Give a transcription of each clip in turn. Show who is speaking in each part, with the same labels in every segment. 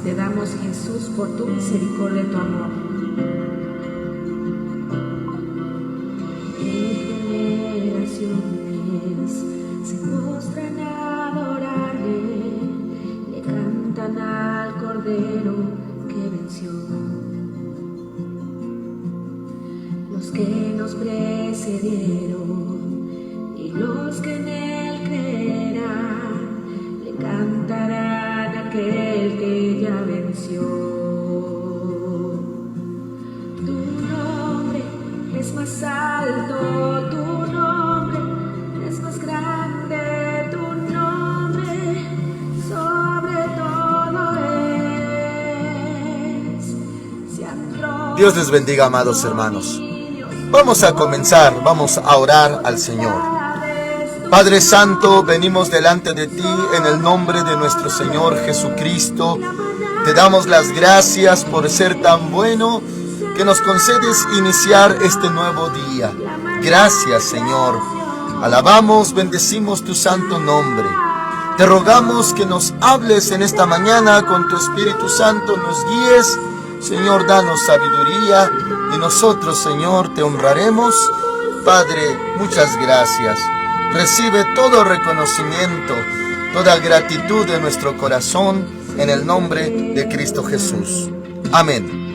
Speaker 1: te damos, Jesús, por tu misericordia y tu amor. Generaciones se postran a adorarle, le cantan al Cordero que venció. Los que nos precedieron y los que en él creerán, le cantarán a aquel que ya venció. Tu nombre es más alto, tu nombre es más grande, tu nombre sobre todo es.
Speaker 2: Dios les bendiga, amados hermanos. Vamos a comenzar, vamos a orar al Señor. Padre Santo, venimos delante de ti en el nombre de nuestro Señor Jesucristo. Te damos las gracias por ser tan bueno que nos concedes iniciar este nuevo día. Gracias, Señor. Alabamos, bendecimos tu santo nombre. Te rogamos que nos hables en esta mañana con tu Espíritu Santo, nos guíes. Señor, danos sabiduría y nosotros, Señor, te honraremos. Padre, muchas gracias. Recibe todo reconocimiento, toda gratitud de nuestro corazón en el nombre de Cristo Jesús. Amén.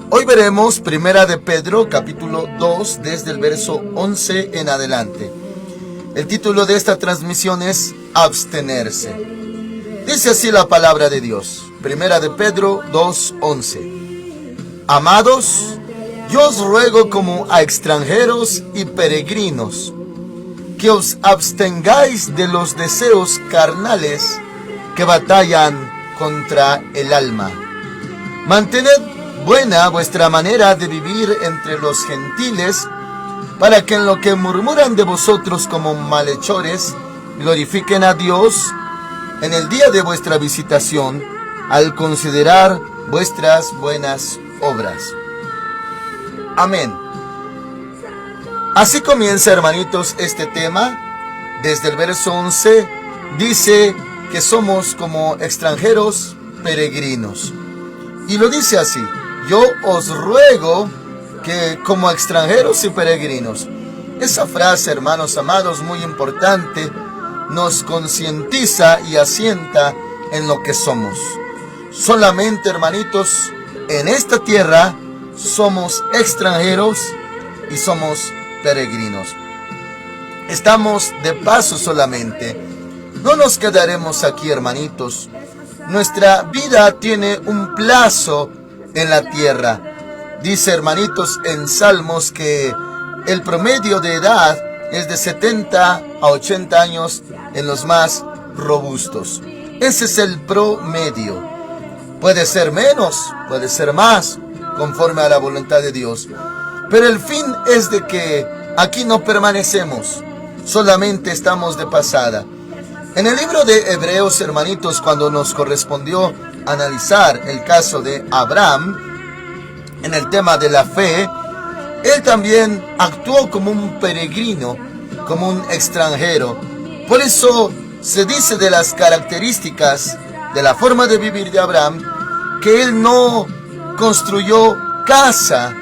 Speaker 2: Hoy veremos Primera de Pedro, capítulo 2, desde el verso 11 en adelante. El título de esta transmisión es Abstenerse. Dice así la palabra de Dios. Primera de Pedro 2:11. Amados, yo os ruego como a extranjeros y peregrinos, que os abstengáis de los deseos carnales que batallan contra el alma. Mantened buena vuestra manera de vivir entre los gentiles, para que en lo que murmuran de vosotros como malhechores, glorifiquen a Dios en el día de vuestra visitación, al considerar vuestras buenas obras. Amén. Así comienza, hermanitos, este tema. Desde el verso 11 dice que somos como extranjeros peregrinos. Y lo dice así: yo os ruego que como extranjeros y peregrinos. Esa frase, hermanos amados, muy importante, nos concientiza y asienta en lo que somos. Solamente, hermanitos, en esta tierra somos extranjeros y somos peregrinos. Estamos de paso solamente. No nos quedaremos aquí, hermanitos. Nuestra vida tiene un plazo en la tierra. Dice, hermanitos, en Salmos que el promedio de edad es de 70 a 80 años en los más robustos. Ese es el promedio. Puede ser menos, puede ser más, conforme a la voluntad de Dios. Pero el fin es de que aquí no permanecemos, solamente estamos de pasada. En el libro de Hebreos, hermanitos, cuando nos correspondió analizar el caso de Abraham, en el tema de la fe, él también actuó como un peregrino, como un extranjero. Por eso se dice de las características de la forma de vivir de Abraham, que él no construyó casa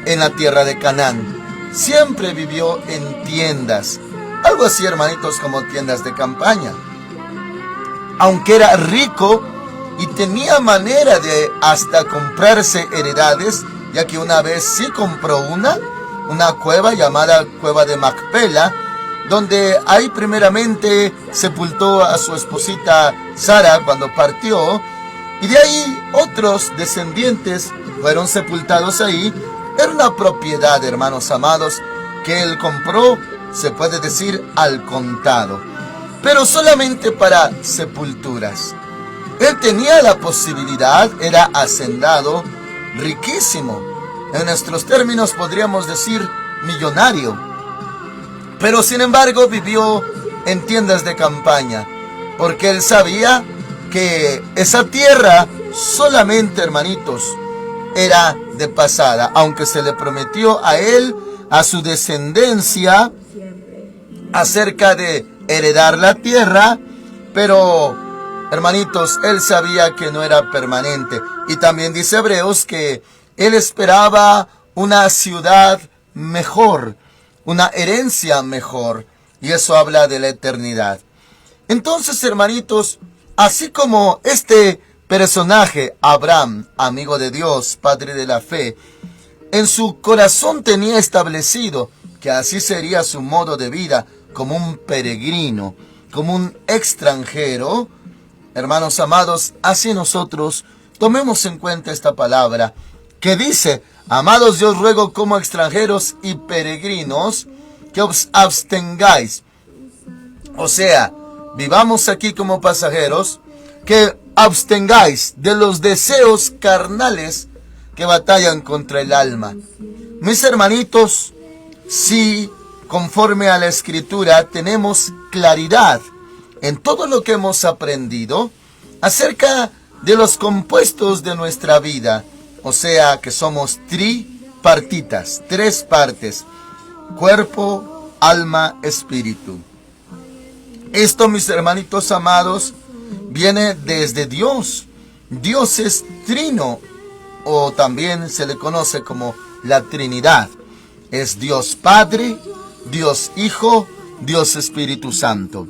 Speaker 2: en la tierra de Canaán. Siempre vivió en tiendas. Algo así, hermanitos, como tiendas de campaña. Aunque era rico y tenía manera de hasta comprarse heredades, ya que una vez sí compró una cueva llamada Cueva de Macpela, donde ahí primeramente sepultó a su esposita Sara cuando partió, y de ahí otros descendientes fueron sepultados ahí. Era una propiedad, hermanos amados, que él compró, se puede decir, al contado, pero solamente para sepulturas. Él tenía la posibilidad, era hacendado, riquísimo, en nuestros términos podríamos decir millonario, pero sin embargo vivió en tiendas de campaña, porque él sabía que esa tierra solamente, hermanitos, era de pasada, aunque se le prometió a él, a su descendencia, acerca de heredar la tierra, pero hermanitos, él sabía que no era permanente. Y también dice Hebreos que él esperaba una ciudad mejor, una herencia mejor. Y eso habla de la eternidad. Entonces, hermanitos, así como este personaje, Abraham, amigo de Dios, padre de la fe, en su corazón tenía establecido que así sería su modo de vida, como un peregrino, como un extranjero. Hermanos amados, así nosotros tomemos en cuenta esta palabra que dice: amados, yo os ruego como extranjeros y peregrinos que os abstengáis. O sea, vivamos aquí como pasajeros, que abstengáis de los deseos carnales que batallan contra el alma. Mis hermanitos, si conforme a la Escritura tenemos claridad en todo lo que hemos aprendido acerca de los compuestos de nuestra vida, o sea que somos tripartitas, 3 partes: cuerpo, alma, espíritu. Esto, mis hermanitos amados, viene desde Dios. Dios es trino, o también se le conoce como la Trinidad. Es Dios Padre, Dios Hijo, Dios Espíritu Santo.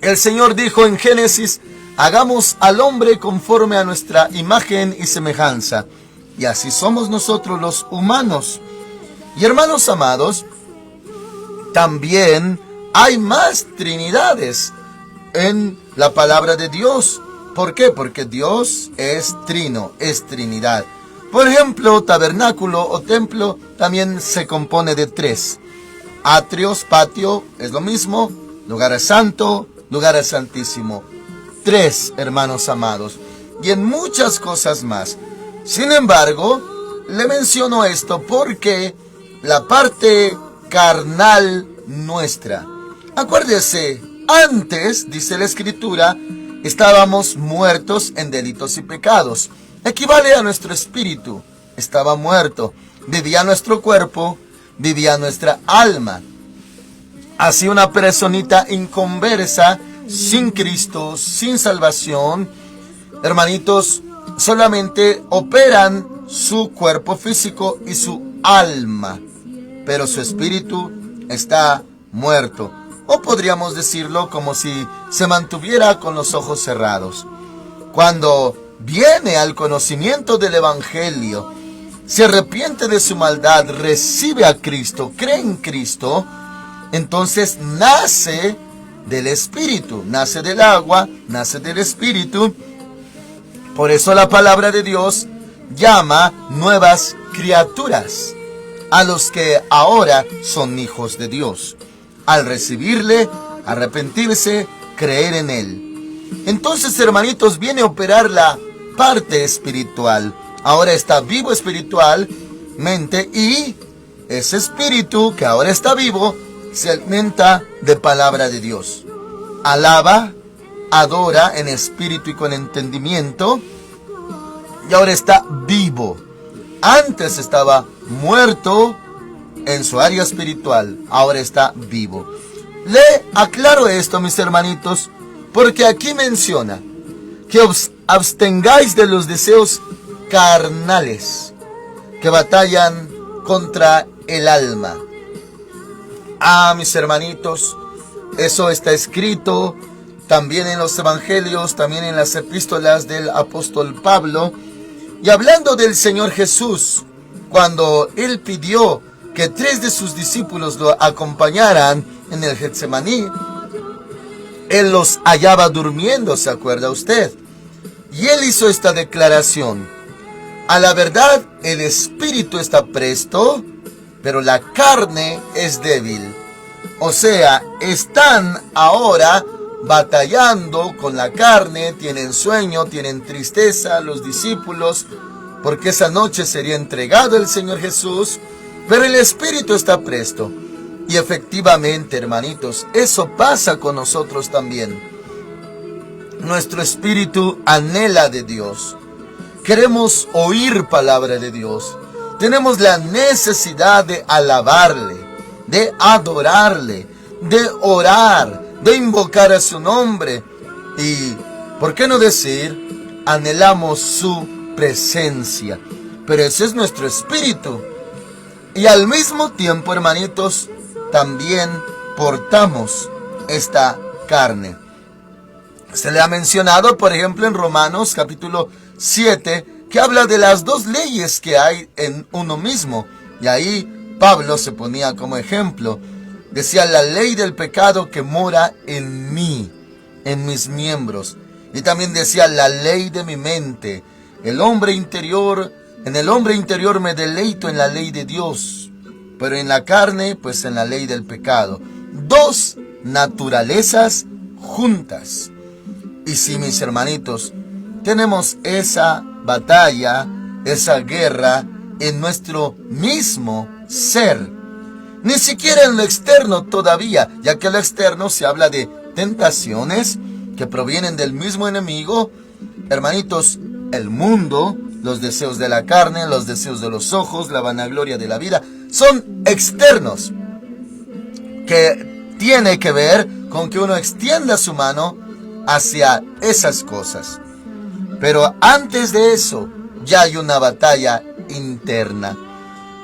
Speaker 2: El Señor dijo en Génesis: hagamos al hombre conforme a nuestra imagen y semejanza. Y así somos nosotros los humanos. Y hermanos amados, también hay más trinidades en la palabra de Dios. ¿Por qué? Porque Dios es trino, es Trinidad. Por ejemplo, tabernáculo o templo también se compone de 3. Atrios, patio, es lo mismo. Lugar santo, lugar santísimo. 3, hermanos amados. Y en muchas cosas más. Sin embargo, le menciono esto porque la parte carnal nuestra. Acuérdese, antes, dice la Escritura, estábamos muertos en delitos y pecados. Equivale a nuestro espíritu. Estaba muerto. Vivía nuestro cuerpo, vivía nuestra alma. Así una personita inconversa, sin Cristo, sin salvación, hermanitos, solamente operan su cuerpo físico y su alma, pero su espíritu está muerto. O podríamos decirlo como si se mantuviera con los ojos cerrados. Cuando viene al conocimiento del Evangelio, se arrepiente de su maldad, recibe a Cristo, cree en Cristo, entonces nace del Espíritu, nace del agua, nace del Espíritu. Por eso la palabra de Dios llama nuevas criaturas a los que ahora son hijos de Dios. Al recibirle, arrepentirse, creer en Él. Entonces, hermanitos, viene a operar la parte espiritual. Ahora está vivo espiritualmente y ese espíritu que ahora está vivo se alimenta de palabra de Dios. Alaba, adora en espíritu y con entendimiento. Y ahora está vivo. Antes estaba muerto en su área espiritual. Ahora está vivo. Le aclaro esto, mis hermanitos, porque aquí menciona que os abstengáis de los deseos carnales que batallan contra el alma. Mis hermanitos, eso está escrito también en los evangelios, también en las epístolas del apóstol Pablo. Y hablando del Señor Jesús, cuando Él pidió que 3 de sus discípulos lo acompañaran en el Getsemaní, Él los hallaba durmiendo, ¿se acuerda usted? Y Él hizo esta declaración: a la verdad, el espíritu está presto, pero la carne es débil. O sea, están ahora batallando con la carne, tienen sueño, tienen tristeza los discípulos, porque esa noche sería entregado el Señor Jesús, pero el espíritu está presto. Y efectivamente, hermanitos, eso pasa con nosotros también. Nuestro espíritu anhela de Dios. Queremos oír palabra de Dios. Tenemos la necesidad de alabarle, de adorarle, de orar, de invocar a su nombre. Y ¿Por qué no decir, anhelamos su presencia? Pero ese es nuestro espíritu. Y al mismo tiempo, hermanitos, también portamos esta carne. Se le ha mencionado, por ejemplo, en Romanos capítulo 7, que habla de las dos leyes que hay en uno mismo. Y ahí Pablo se ponía como ejemplo. Decía, la ley del pecado que mora en mí, en mis miembros. Y también decía, la ley de mi mente. En el hombre interior me deleito en la ley de Dios. Pero en la carne, pues en la ley del pecado. Dos naturalezas juntas. Y si, mis hermanitos, tenemos esa batalla, esa guerra en nuestro mismo ser, ni siquiera en lo externo todavía, ya que en lo externo se habla de tentaciones que provienen del mismo enemigo, hermanitos, el mundo, los deseos de la carne, los deseos de los ojos, la vanagloria de la vida, son externos, que tiene que ver con que uno extienda su mano hacia esas cosas. Pero antes de eso, ya hay una batalla interna.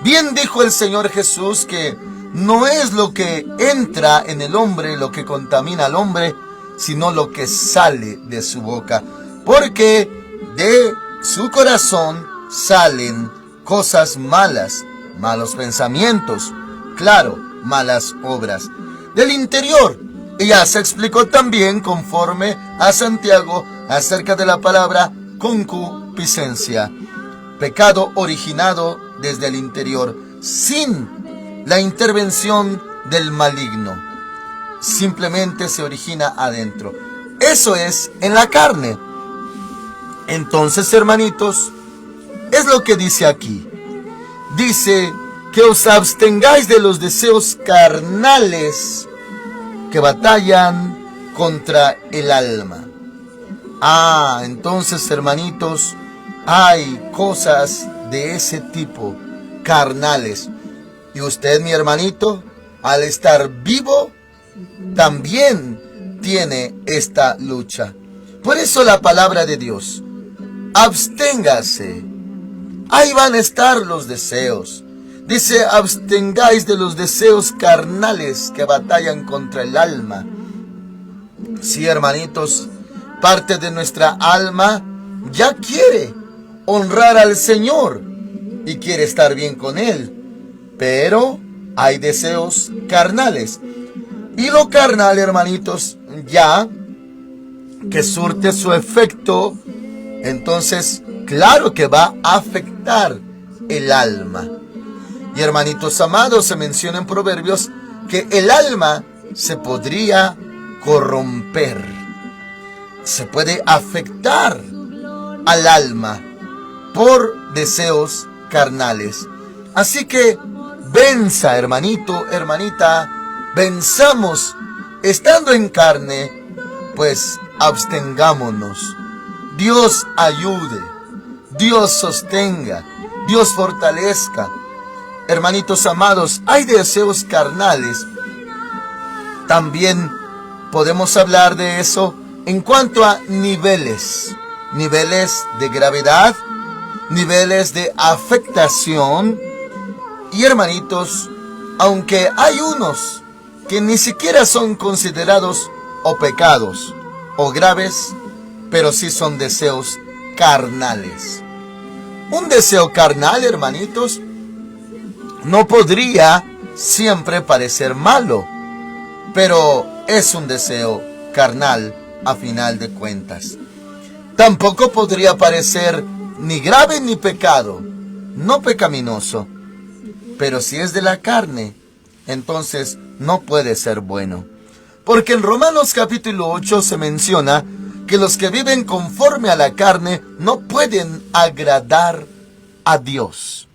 Speaker 2: Bien dijo el Señor Jesús que no es lo que entra en el hombre lo que contamina al hombre, sino lo que sale de su boca. Porque de su corazón salen cosas malas, malos pensamientos, claro, malas obras. Del interior, y ya se explicó también conforme a Santiago acerca de la palabra concupiscencia. Pecado originado desde el interior, sin la intervención del maligno. Simplemente se origina adentro. Eso es en la carne. Entonces, hermanitos, es lo que dice aquí. Dice que os abstengáis de los deseos carnales que batallan contra el alma. Entonces, hermanitos, hay cosas de ese tipo, carnales. Y usted, mi hermanito, al estar vivo, también tiene esta lucha. Por eso la palabra de Dios, absténgase. Ahí van a estar los deseos. Dice, abstengáis de los deseos carnales que batallan contra el alma. Sí, hermanitos, parte de nuestra alma ya quiere honrar al Señor y quiere estar bien con Él. Pero hay deseos carnales. Y lo carnal, hermanitos, ya que surte su efecto, entonces, claro que va a afectar el alma. Y hermanitos amados, se menciona en Proverbios que el alma se podría corromper. Se puede afectar al alma por deseos carnales. Así que venza, hermanito, hermanita, venzamos estando en carne, pues abstengámonos. Dios ayude, Dios sostenga, Dios fortalezca. Hermanitos amados, hay deseos carnales. También podemos hablar de eso en cuanto a niveles de gravedad, niveles de afectación. Y hermanitos, aunque hay unos que ni siquiera son considerados o pecados o graves, pero sí son deseos carnales. Un deseo carnal, hermanitos, no podría siempre parecer malo, pero es un deseo carnal a final de cuentas. Tampoco podría parecer ni grave ni pecado, no pecaminoso, pero si es de la carne, entonces no puede ser bueno. Porque en Romanos capítulo 8 se menciona que los que viven conforme a la carne no pueden agradar a Dios.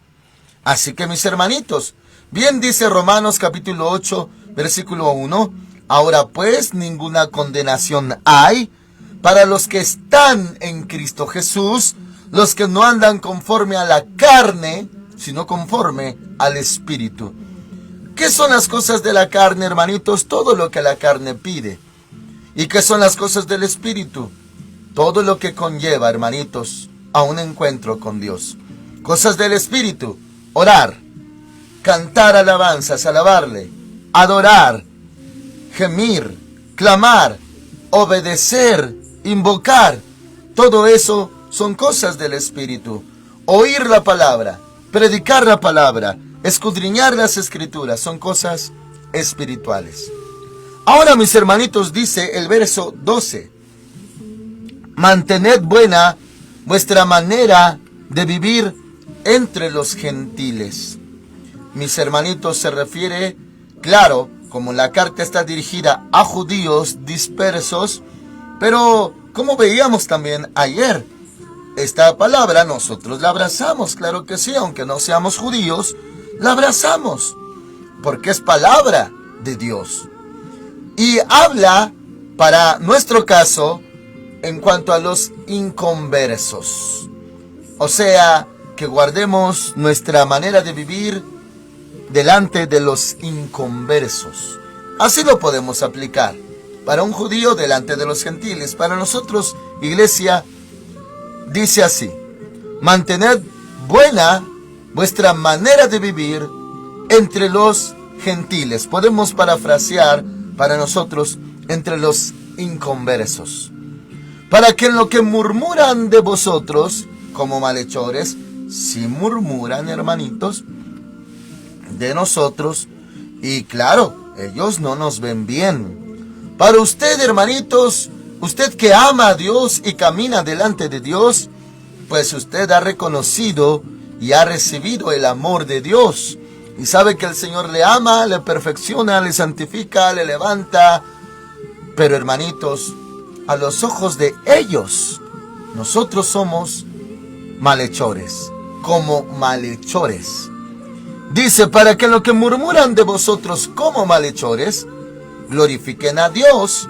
Speaker 2: Así que, mis hermanitos, bien dice Romanos capítulo 8, versículo 1, ahora pues ninguna condenación hay para los que están en Cristo Jesús, los que no andan conforme a la carne, sino conforme al Espíritu. ¿Qué son las cosas de la carne, hermanitos? Todo lo que la carne pide. ¿Y qué son las cosas del Espíritu? todo lo que conlleva, hermanitos, a un encuentro con Dios. Cosas del Espíritu: orar, cantar alabanzas, alabarle, adorar, gemir, clamar, obedecer, invocar. Todo eso son cosas del Espíritu. Oír la palabra, predicar la palabra, escudriñar las Escrituras, son cosas espirituales. Ahora, mis hermanitos, dice el verso 12: mantened buena vuestra manera de vivir entre los gentiles. Mis hermanitos, se refiere, claro, como la carta está dirigida a judíos dispersos, pero como veíamos también ayer, esta palabra nosotros la abrazamos, claro que sí, aunque no seamos judíos, la abrazamos, porque es palabra de Dios. Y habla, para nuestro caso, en cuanto a los inconversos. O sea, que guardemos nuestra manera de vivir delante de los inconversos. Así lo podemos aplicar. Para un judío, delante de los gentiles. Para nosotros, iglesia, dice así: mantened buena vuestra manera de vivir entre los gentiles. Podemos parafrasear para nosotros: entre los inconversos. Para que en lo que murmuran de vosotros como malhechores, si murmuran, hermanitos, de nosotros, y claro, ellos no nos ven bien. Para usted, hermanitos, usted que ama a Dios y camina delante de Dios, pues usted ha reconocido y ha recibido el amor de Dios. Y sabe que el Señor le ama, le perfecciona, le santifica, le levanta. Pero, hermanitos, a los ojos de ellos, nosotros somos malhechores, como malhechores. Dice: para que lo que murmuran de vosotros como malhechores, glorifiquen a Dios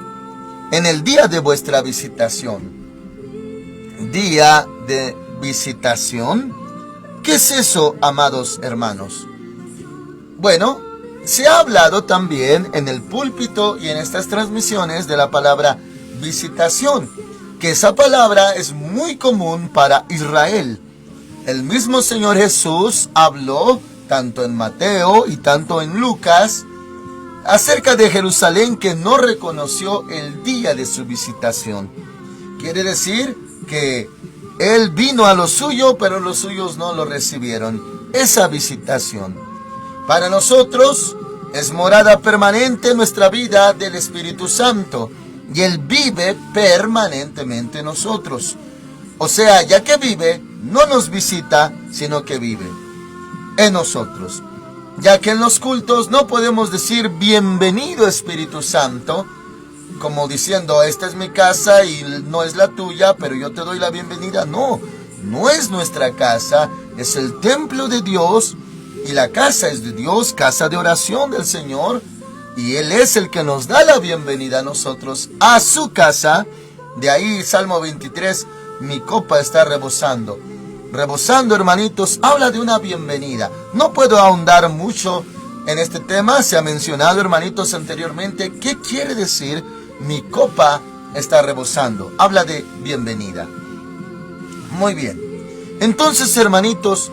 Speaker 2: en el día de vuestra visitación. ¿Día de visitación? ¿Qué es eso, amados hermanos? Bueno, se ha hablado también en el púlpito y en estas transmisiones de la palabra visitación, que esa palabra es muy común para Israel. El mismo Señor Jesús habló tanto en Mateo y tanto en Lucas acerca de Jerusalén, que no reconoció el día de su visitación. Quiere decir que Él vino a lo suyo, pero los suyos no lo recibieron. Esa visitación para nosotros es morada permanente en nuestra vida del Espíritu Santo, y Él vive permanentemente en nosotros. O sea, ya que vive, no nos visita, sino que vive en nosotros. Ya que en los cultos no podemos decir bienvenido Espíritu Santo, como diciendo: esta es mi casa y no es la tuya, pero yo te doy la bienvenida. No, no es nuestra casa, es el templo de Dios, y la casa es de Dios, casa de oración del Señor, y Él es el que nos da la bienvenida a nosotros, a su casa. De ahí Salmo 23, mi copa está rebosando. Rebosando, hermanitos, habla de una bienvenida. No puedo ahondar mucho en este tema. Se ha mencionado, hermanitos, anteriormente. ¿Qué quiere decir mi copa está rebosando? Habla de bienvenida. Muy bien. Entonces, hermanitos,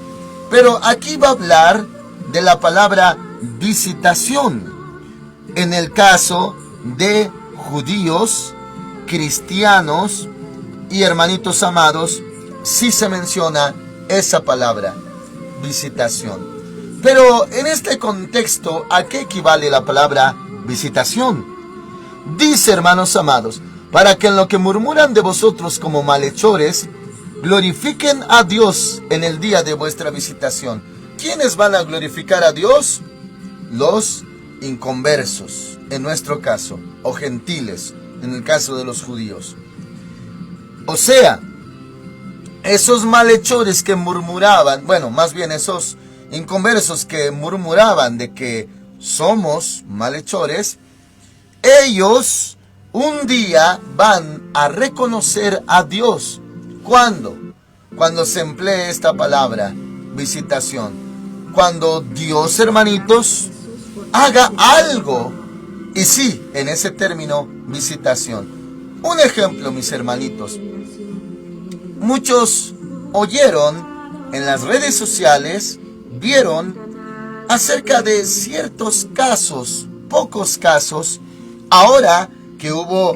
Speaker 2: pero aquí va a hablar de la palabra visitación. En el caso de judíos, cristianos y hermanitos amados, sí se menciona esa palabra, visitación. Pero en este contexto, ¿a qué equivale la palabra visitación? Dice, hermanos amados: para que en lo que murmuran de vosotros como malhechores, glorifiquen a Dios en el día de vuestra visitación. ¿Quiénes van a glorificar a Dios? Los inconversos, en nuestro caso, o gentiles, en el caso de los judíos. O sea, esos malhechores que murmuraban, bueno, más bien esos inconversos que murmuraban de que somos malhechores, ellos un día van a reconocer a Dios. ¿Cuándo? Cuando se emplee esta palabra, visitación. Cuando Dios, hermanitos, haga algo. Y sí, en ese término, visitación. Un ejemplo, mis hermanitos. Muchos oyeron en las redes sociales, vieron acerca de ciertos casos, pocos casos, ahora que hubo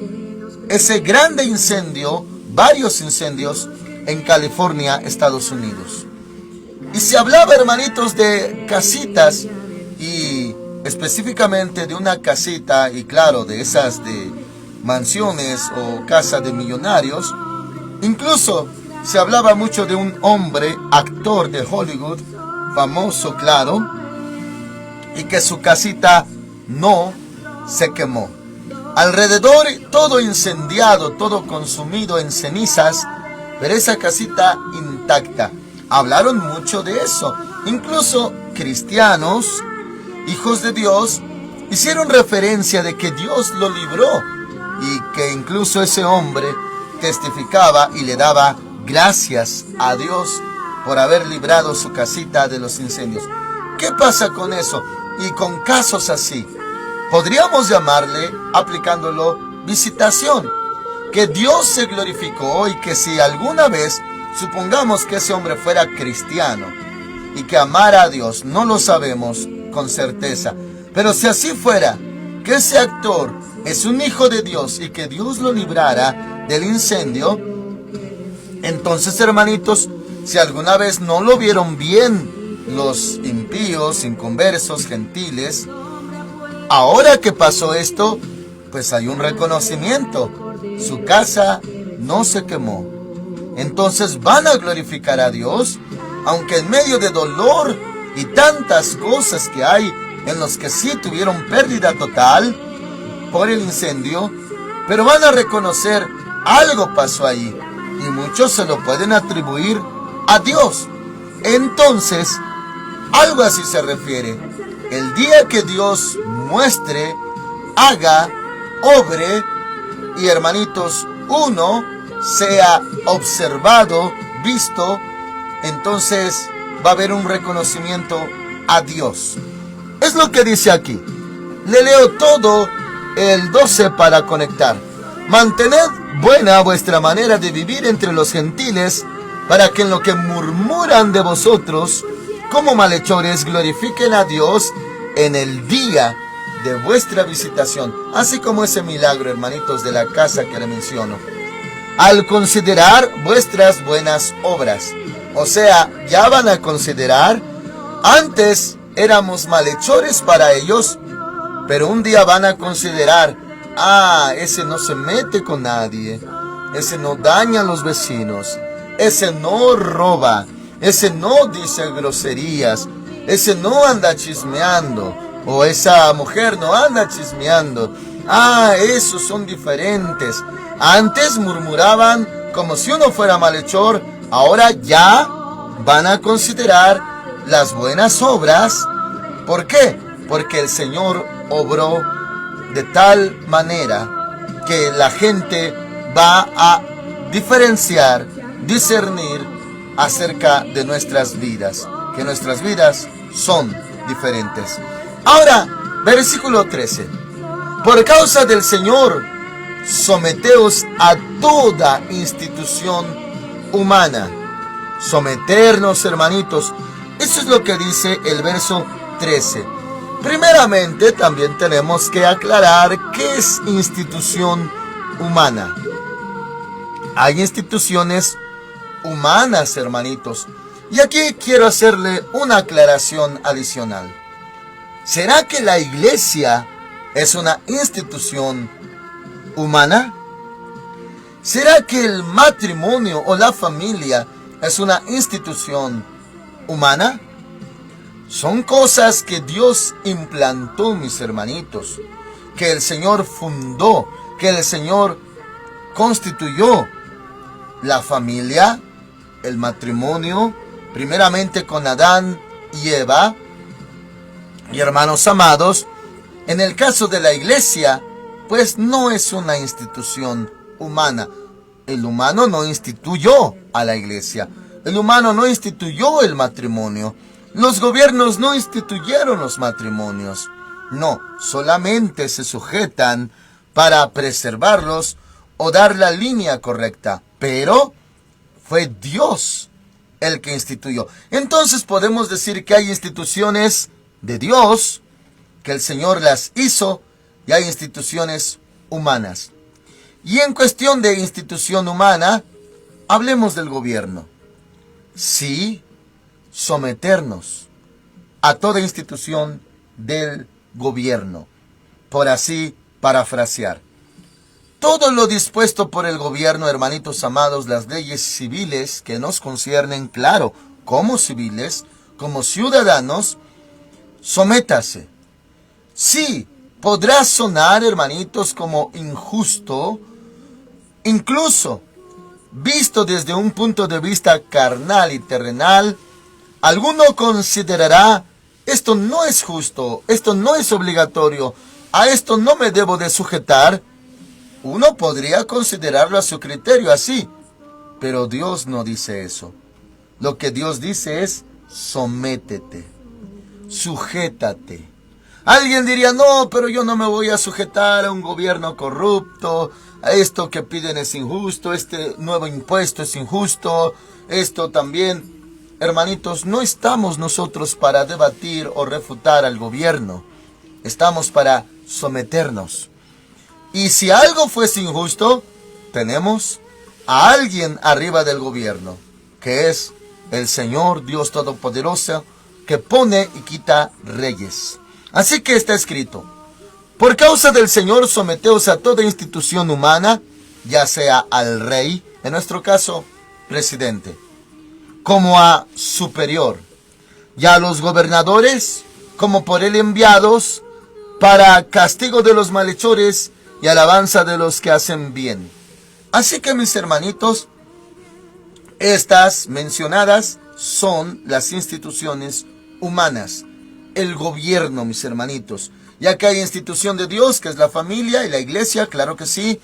Speaker 2: ese grande incendio, varios incendios en California, Estados Unidos. Y se hablaba, hermanitos, de casitas y específicamente de una casita, y claro, de esas de mansiones o casas de millonarios. Incluso se hablaba mucho de un hombre, actor de Hollywood, famoso, claro, y que su casita no se quemó. Alrededor todo incendiado, todo consumido en cenizas, pero esa casita intacta. Hablaron mucho de eso. Incluso cristianos, hijos de Dios, hicieron referencia de que Dios lo libró y que incluso ese hombre testificaba y le daba gracias a Dios por haber librado su casita de los incendios. ¿Qué pasa con eso? Y con casos así, podríamos llamarle, aplicándolo, visitación. Que Dios se glorificó y que si alguna vez, supongamos que ese hombre fuera cristiano y que amara a Dios, no lo sabemos con certeza, pero si así fuera, que ese actor es un hijo de Dios y que Dios lo librara del incendio, entonces, hermanitos, si alguna vez no lo vieron bien los impíos, inconversos, gentiles, ahora que pasó esto, pues hay un reconocimiento. Su casa no se quemó. Entonces van a glorificar a Dios, aunque en medio de dolor y tantas cosas que hay en los que sí tuvieron pérdida total por el incendio, pero van a reconocer algo pasó ahí y muchos se lo pueden atribuir a Dios. Entonces, algo así se refiere. El día que Dios muestre, haga, obre, y hermanitos, uno sea observado, visto, entonces va a haber un reconocimiento a Dios. Es lo que dice aquí. Le leo todo el 12 para conectar. Mantened buena vuestra manera de vivir entre los gentiles, para que en lo que murmuran de vosotros, como malhechores, glorifiquen a Dios en el día de vuestra visitación, así como ese milagro, hermanitos, de la casa que le menciono, al considerar vuestras buenas obras. O sea, ya van a considerar, antes éramos malhechores para ellos, pero un día van a considerar, ese no se mete con nadie, ese no daña a los vecinos, ese no roba, ese no dice groserías, ese no anda chismeando, o esa mujer no anda chismeando. Esos son diferentes. Antes murmuraban como si uno fuera malhechor, ahora ya van a considerar las buenas obras. ¿Por qué? Porque el Señor obró de tal manera que la gente va a diferenciar, discernir acerca de nuestras vidas, que nuestras vidas son diferentes. Ahora, versículo 13. Por causa del Señor, someteos a toda institución humana. Someternos, hermanitos. Eso es lo que dice el verso 13. Primeramente, también tenemos que aclarar qué es institución humana. Hay instituciones humanas, hermanitos. Y aquí quiero hacerle una aclaración adicional. ¿Será que la iglesia es una institución humana? ¿Será que el matrimonio o la familia es una institución humana? Son cosas que Dios implantó, mis hermanitos, que el Señor fundó, que el Señor constituyó. La familia, el matrimonio, primeramente con Adán y Eva. Y hermanos amados, en el caso de la iglesia, pues no es una institución humana. El humano no instituyó a la iglesia. El humano no instituyó el matrimonio. Los gobiernos no instituyeron los matrimonios. No, solamente se sujetan para preservarlos o dar la línea correcta, pero fue Dios el que instituyó. Entonces podemos decir que hay instituciones de Dios, que el Señor las hizo, y hay instituciones humanas. Y en cuestión de institución humana, hablemos del gobierno. Sí, someternos a toda institución del gobierno, por así parafrasear. Todo lo dispuesto por el gobierno, hermanitos amados, las leyes civiles que nos conciernen, claro, como civiles, como ciudadanos, sométase. Sí, podrá sonar, hermanitos, como injusto, incluso visto desde un punto de vista carnal y terrenal. Alguno considerará, esto no es justo, esto no es obligatorio, a esto no me debo de sujetar. Uno podría considerarlo a su criterio así, pero Dios no dice eso. Lo que Dios dice es, sométete, sujétate. Alguien diría, no, pero yo no me voy a sujetar a un gobierno corrupto, a esto que piden es injusto, este nuevo impuesto es injusto, esto también. Hermanitos, no estamos nosotros para debatir o refutar al gobierno, estamos para someternos. Y si algo fuese injusto, tenemos a alguien arriba del gobierno, que es el Señor Dios Todopoderoso, que pone y quita reyes. Así que está escrito, por causa del Señor someteos a toda institución humana, ya sea al rey, en nuestro caso, presidente, como a superior, y a los gobernadores, como por él enviados, para castigo de los malhechores y alabanza de los que hacen bien. Así que, mis hermanitos, estas mencionadas son las instituciones humanas, el gobierno, mis hermanitos. Ya que hay institución de Dios, que es la familia y la iglesia, claro que sí,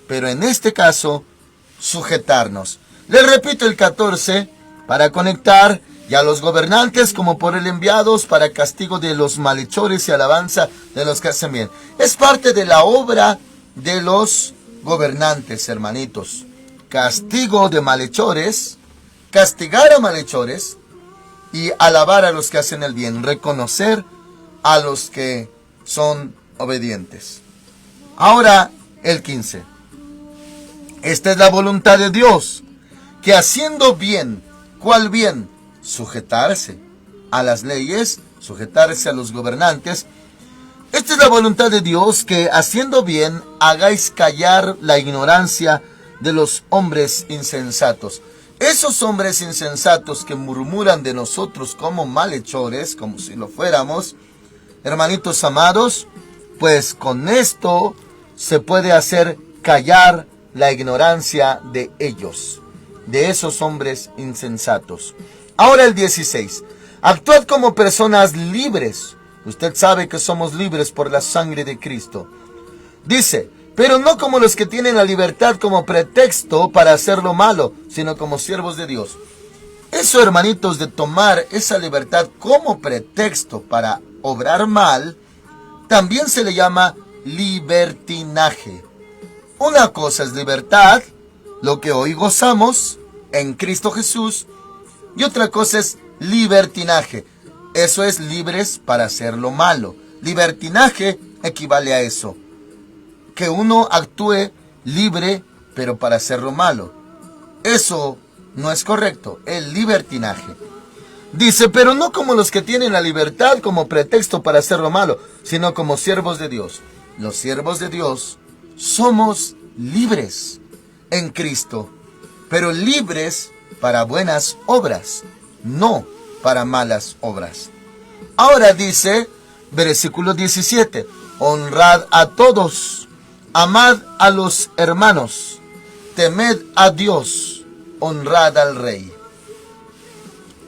Speaker 2: pero en este caso, sujetarnos. Les repito el 14, para conectar, y a los gobernantes como por él enviados para castigo de los malhechores y alabanza de los que hacen bien. Es parte de la obra de los gobernantes, hermanitos. Castigo de malhechores, castigar a malhechores y alabar a los que hacen el bien, reconocer a los que son obedientes. Ahora el 15. Esta es la voluntad de Dios, que haciendo bien, ¿cuál bien? Sujetarse a las leyes, sujetarse a los gobernantes. Esta es la voluntad de Dios, que haciendo bien hagáis callar la ignorancia de los hombres insensatos. Esos hombres insensatos que murmuran de nosotros como malhechores, como si lo fuéramos, hermanitos amados, pues con esto se puede hacer callar la ignorancia de ellos, de esos hombres insensatos. Ahora el 16. Actuad como personas libres. Usted sabe que somos libres por la sangre de Cristo. Dice, pero no como los que tienen la libertad como pretexto para hacer lo malo, sino como siervos de Dios. Eso, hermanitos, de tomar esa libertad como pretexto para obrar mal, también se le llama libertinaje. Una cosa es libertad, lo que hoy gozamos en Cristo Jesús, y otra cosa es libertinaje. Eso es libres para hacer lo malo. Libertinaje equivale a eso, que uno actúe libre pero para hacer lo malo. Eso no es correcto, el libertinaje. Dice, pero no como los que tienen la libertad como pretexto para hacer lo malo, sino como siervos de Dios. Los siervos de Dios somos libres en Cristo, pero libres para buenas obras, no para malas obras. Ahora dice, versículo 17, honrad a todos, amad a los hermanos, temed a Dios, honrad al rey.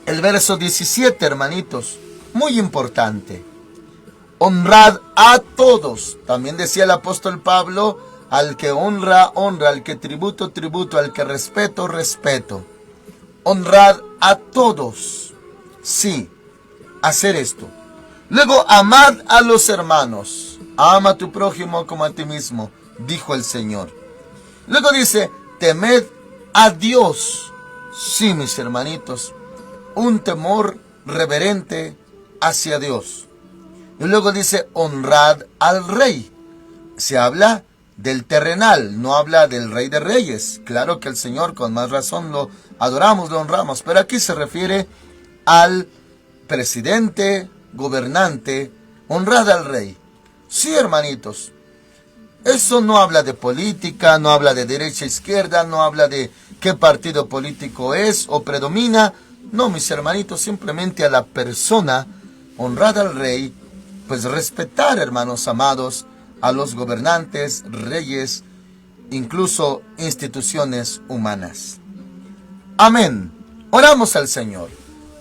Speaker 2: El verso 17, hermanitos, muy importante. Honrad a todos. También decía el apóstol Pablo, al que honra, honra, al que tributo, tributo, al que respeto, respeto. Honrad a todos. Sí, hacer esto. Luego, amad a los hermanos. Ama a tu prójimo como a ti mismo, dijo el Señor. Luego dice, temed a Dios. Sí, mis hermanitos, un temor reverente hacia Dios. Y luego dice, honrad al rey. Se habla del terrenal, no habla del Rey de Reyes. Claro que el Señor con más razón lo adoramos, lo honramos, pero aquí se refiere al presidente, gobernante. Honrad al rey. Sí, hermanitos, eso no habla de política, no habla de derecha, izquierda, no habla de qué partido político es o predomina. No, mis hermanitos, simplemente a la persona. Honrad al rey, pues respetar, hermanos amados, a los gobernantes, reyes, incluso instituciones humanas. Amén. Oramos al Señor.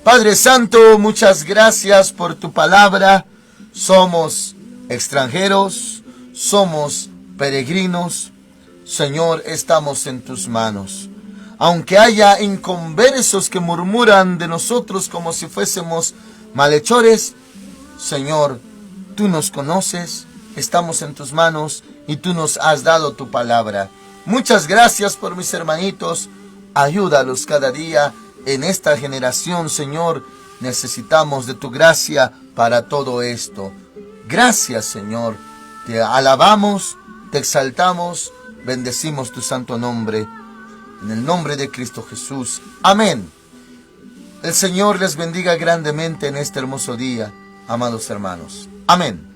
Speaker 2: Padre Santo, muchas gracias por tu palabra. Somos extranjeros, somos peregrinos. Señor, estamos en tus manos. Aunque haya inconversos que murmuran de nosotros como si fuésemos malhechores, Señor, tú nos conoces, estamos en tus manos y tú nos has dado tu palabra. Muchas gracias por mis hermanitos. Ayúdalos cada día en esta generación, Señor. Necesitamos de tu gracia para todo esto. Gracias, Señor. Te alabamos, te exaltamos, bendecimos tu santo nombre. En el nombre de Cristo Jesús. Amén. El Señor les bendiga grandemente en este hermoso día, amados hermanos. Amén.